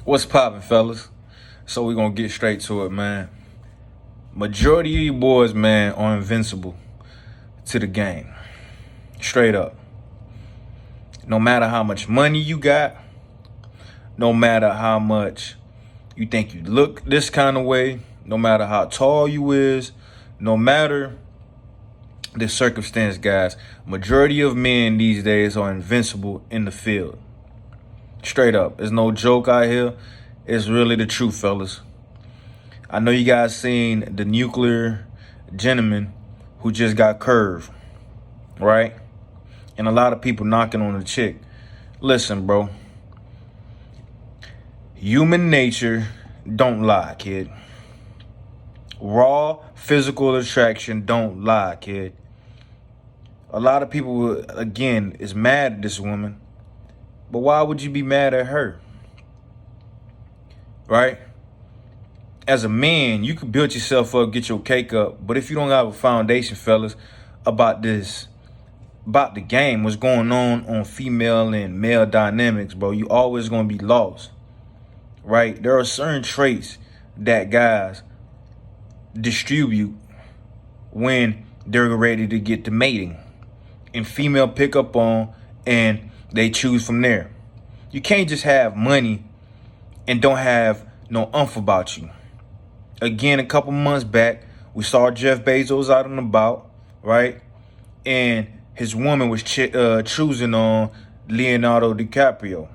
What's poppin', fellas? So we gonna get straight to it, man. Majority of you boys, man, are invincible to the game. Straight up. No matter how much money you got, no matter how much you think you look this kind of way, no matter how tall you is, no matter the circumstance, guys, majority of men these days are invincible in the field. Straight up. There's no joke out here. It's really the truth, fellas. I know you guys seen the nuclear gentleman who just got curved, right? And a lot of people knocking on the chick. Listen, bro. Human nature don't lie, kid. Raw physical attraction don't lie, kid. A lot of people, again, is mad at this woman. But why would you be mad at her? Right? As a man, you can build yourself up, get your cake up. But if you don't have a foundation, fellas, about this, about the game, what's going on female and male dynamics, bro, you always going to be lost. Right? There are certain traits that guys distribute when they're ready to get to mating. And female pick up on and they choose from there. You can't just have money and don't have no umph about you. Again, a couple months back, we saw Jeff Bezos out and about, right? And his woman was choosing on Leonardo DiCaprio.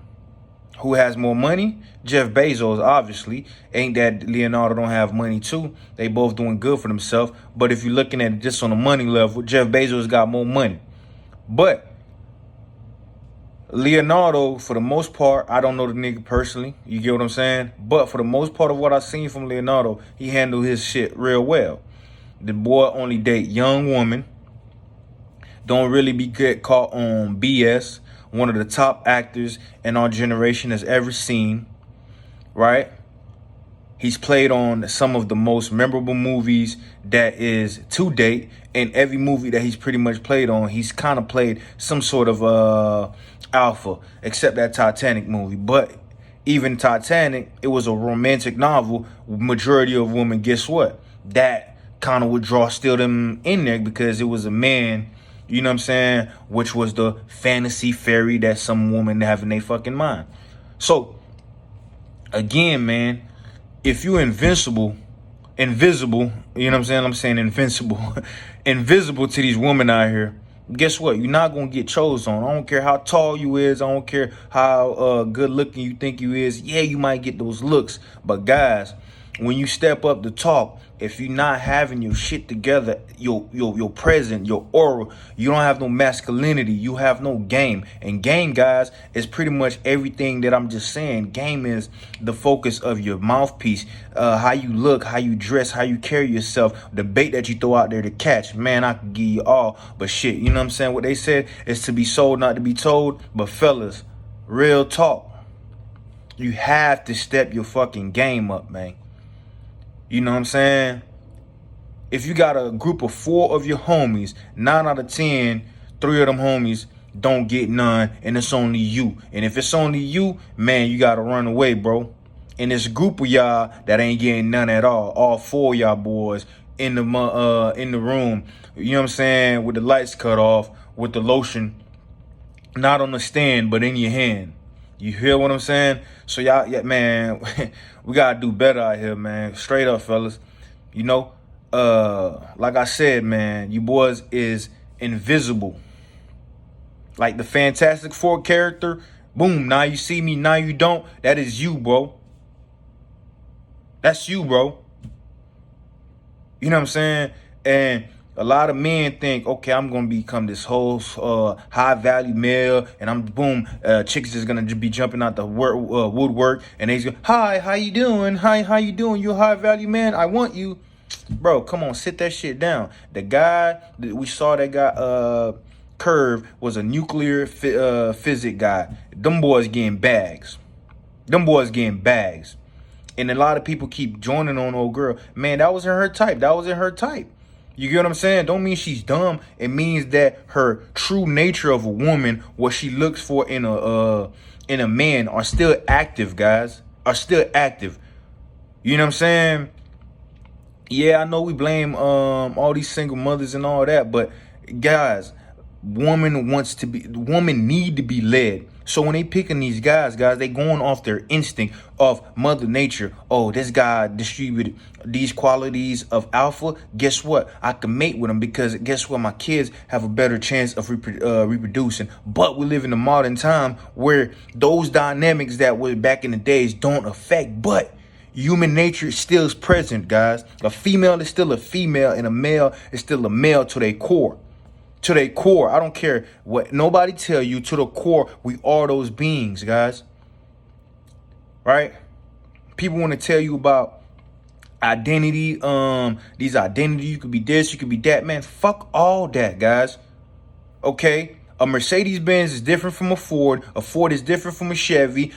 Who has more money? Jeff Bezos, obviously. Ain't that Leonardo don't have money too? They both doing good for themselves. But if you're looking at it just on a money level, Jeff Bezos got more money. But Leonardo, for the most part, I don't know the nigga personally. You get what I'm saying? But for the most part of what I've seen from Leonardo, he handled his shit real well. The boy only date young women. Don't really be get caught on BS. One of the top actors in our generation has ever seen. Right? He's played on some of the most memorable movies that is to date. And every movie that he's pretty much played on, he's kind of played some sort of alpha, except that Titanic movie. But even Titanic, it was a romantic novel. Majority of women, guess what? That kind of would draw still them in there because it was a man, you know what I'm saying? Which was the fantasy fairy that some woman have in their fucking mind. So, again, man, if you invisible, you know what I'm saying? I'm saying invincible. Invisible to these women out here, guess what? You're not going to get chose on. I don't care how tall you is. I don't care how good looking you think you is. Yeah, you might get those looks. But guys, when you step up to talk, if you're not having your shit together, your present, your aura, you don't have no masculinity, you have no game. And game, guys, is pretty much everything that I'm just saying. Game is the focus of your mouthpiece, how you look, how you dress, how you carry yourself, the bait that you throw out there to catch. Man, I could give you all, but shit, you know what I'm saying? What they said is to be sold, not to be told. But fellas, real talk, you have to step your fucking game up, man. You know what I'm saying? If you got a group of 4 of your homies, 9 out of 10, 3 of them homies don't get none, and it's only you. And if it's only you, man, you got to run away, bro. And this group of y'all that ain't getting none at all 4 of y'all boys in the room, you know what I'm saying, with the lights cut off, with the lotion, not on the stand, but in your hand. You hear what I'm saying? So y'all, yeah, man, we gotta do better out here, man. Straight up, fellas. You know, like I said, man, you boys is invisible. Like the Fantastic Four character, boom, now you see me, now you don't. That is you, bro. That's you, bro. You know what I'm saying? And a lot of men think, okay, I'm going to become this whole high-value male, and I'm, boom, chicks is going to be jumping out the woodwork, and they's going, hi, how you doing? Hi, how you doing? You a high-value man? I want you. Bro, come on, sit that shit down. The guy that we saw that got curved was a nuclear physics guy. Them boys getting bags. And a lot of people keep joining on old girl. Man, that wasn't her type. You get what I'm saying? Don't mean she's dumb. It means that her true nature of a woman, what she looks for in a man, are still active, guys. are still active. You know what I'm saying? Yeah, I know we blame all these single mothers and all that, but guys, woman need to be led. So when they picking these guys, they going off their instinct of mother nature. Oh, this guy distributed these qualities of alpha. Guess what? I can mate with him because guess what? My kids have a better chance of reproducing. But we live in a modern time where those dynamics that were back in the days don't affect, but human nature still is present, guys. A female is still a female and a male is still a male to their core. To their core. I don't care what nobody tell you. To the core, we are those beings, guys. Right? People want to tell you about identity. These identity. You could be this, you could be that. Man, fuck all that, guys. Okay? A Mercedes-Benz is different from a Ford. A Ford is different from a Chevy.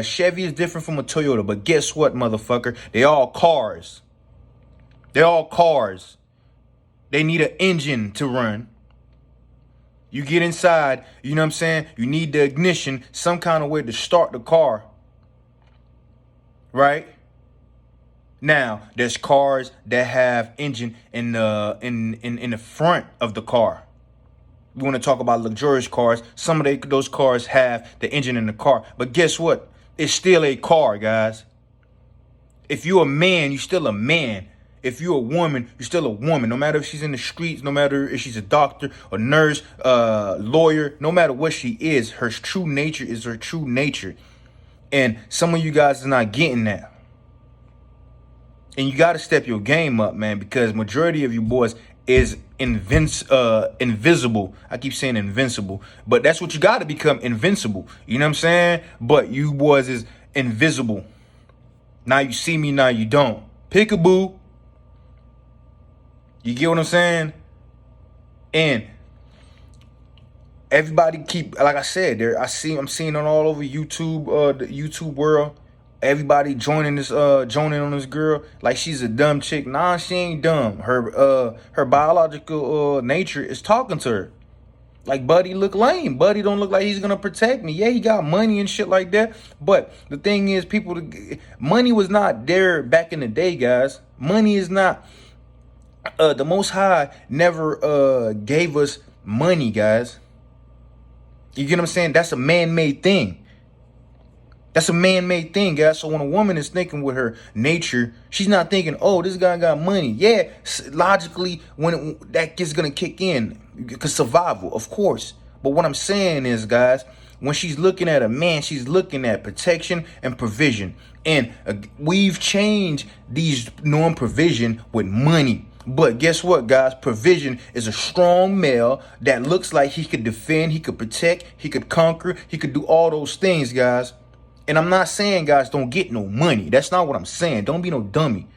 Chevy is different from a Toyota. But guess what, motherfucker? They all cars. They're all cars. They need an engine to run. You get inside, you know what I'm saying? You need the ignition, some kind of way to start the car. Right? Now, there's cars that have engine in the front of the car. We want to talk about luxurious cars. Some of those cars have the engine in the car. But guess what? It's still a car, guys. If you're a man, you're still a man. If you're a woman, you're still a woman. No matter if she's in the streets, no matter if she's a doctor, a nurse, lawyer, no matter what she is, her true nature is her true nature. And some of you guys are not getting that. And you got to step your game up, man, because majority of you boys is invisible. I keep saying invincible, but that's what you got to become, invincible. You know what I'm saying? But you boys is invisible. Now you see me, now you don't. Peekaboo. You get what I'm saying? And everybody keep, like I said, I'm seeing it all over YouTube, the YouTube world. Everybody joining on this girl like she's a dumb chick. Nah, she ain't dumb. Her biological nature is talking to her. Like, Buddy look lame. Buddy don't look like he's gonna protect me. Yeah, he got money and shit like that. But the thing is, money was not there back in the day, guys. Money is not. The Most High never gave us money, guys. You get what I'm saying? That's a man-made thing. That's a man-made thing, guys. So when a woman is thinking with her nature, she's not thinking, oh, this guy got money. Yeah, logically, that is going to kick in, because survival, of course. But what I'm saying is, guys, when she's looking at a man, she's looking at protection and provision. And we've changed these norm provision with money. But guess what, guys? Provision is a strong male that looks like he could defend, he could protect, he could conquer, he could do all those things, guys. And I'm not saying, guys, don't get no money. That's not what I'm saying. Don't be no dummy.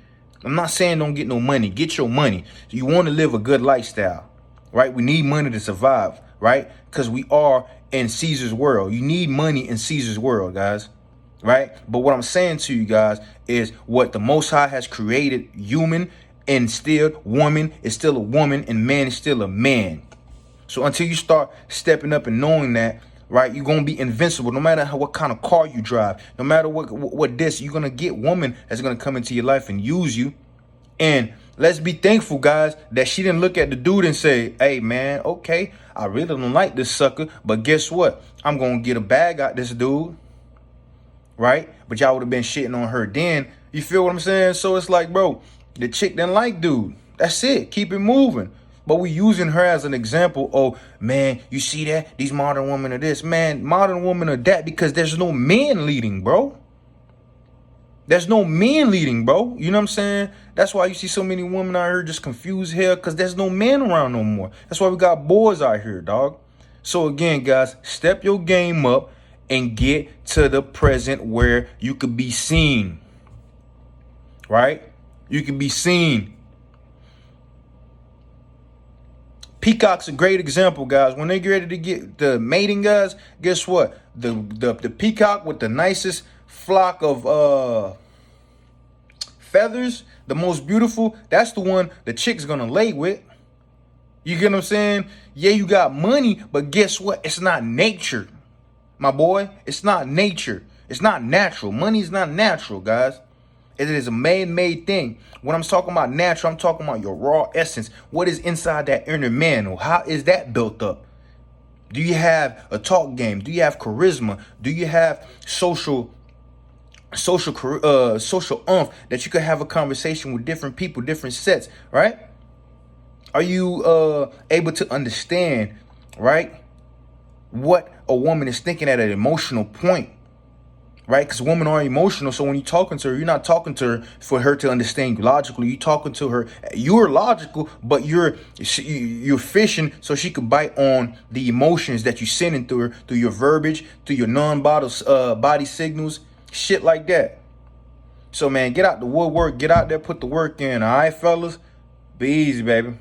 I'm not saying don't get no money. Get your money. You want to live a good lifestyle, right? We need money to survive, right? Because we are in Caesar's world. You need money in Caesar's world, guys, right? But what I'm saying to you guys is what the Most High has created, human, and still woman is still a woman, and man is still a man. So until you start stepping up and knowing that, right, you're going to be invincible. No matter what kind of car you drive, no matter what this, you're going to get woman that's going to come into your life and use you. And let's be thankful, guys, that she didn't look at the dude and say, hey, man, okay, I really don't like this sucker, but guess what? I'm going to get a bag out this dude, right? But y'all would have been shitting on her then. You feel what I'm saying? So it's like, bro, the chick didn't like dude. That's it. Keep it moving. But we using her as an example. Oh, man, you see that? These modern women are this. Man, modern women are that because there's no men leading, bro. There's no men leading, bro. You know what I'm saying? That's why you see so many women out here just confused here, because there's no men around no more. That's why we got boys out here, dog. So again, guys, step your game up and get to the present where you could be seen. Right? You can be seen. Peacock's a great example, guys. When they get ready to get the mating, guys, guess what? The peacock with the nicest flock of feathers, the most beautiful, that's the one the chick's gonna lay with. You get what I'm saying? Yeah, you got money, but guess what? It's not nature, my boy. It's not nature. It's not natural. Money is not natural, guys. It is a man-made thing. When I'm talking about natural, I'm talking about your raw essence. What is inside that inner man? Or how is that built up? Do you have a talk game? Do you have charisma? Do you have social oomph that you could have a conversation with different people, different sets, right? Are you able to understand, right, what a woman is thinking at an emotional point? Right? Because women are emotional. So when you're talking to her, you're not talking to her for her to understand you logically. You're talking to her. You're logical, but you're fishing so she could bite on the emotions that you're sending through her, through your verbiage, through your body signals, shit like that. So, man, get out the woodwork. Get out there, put the work in. All right, fellas? Be easy, baby.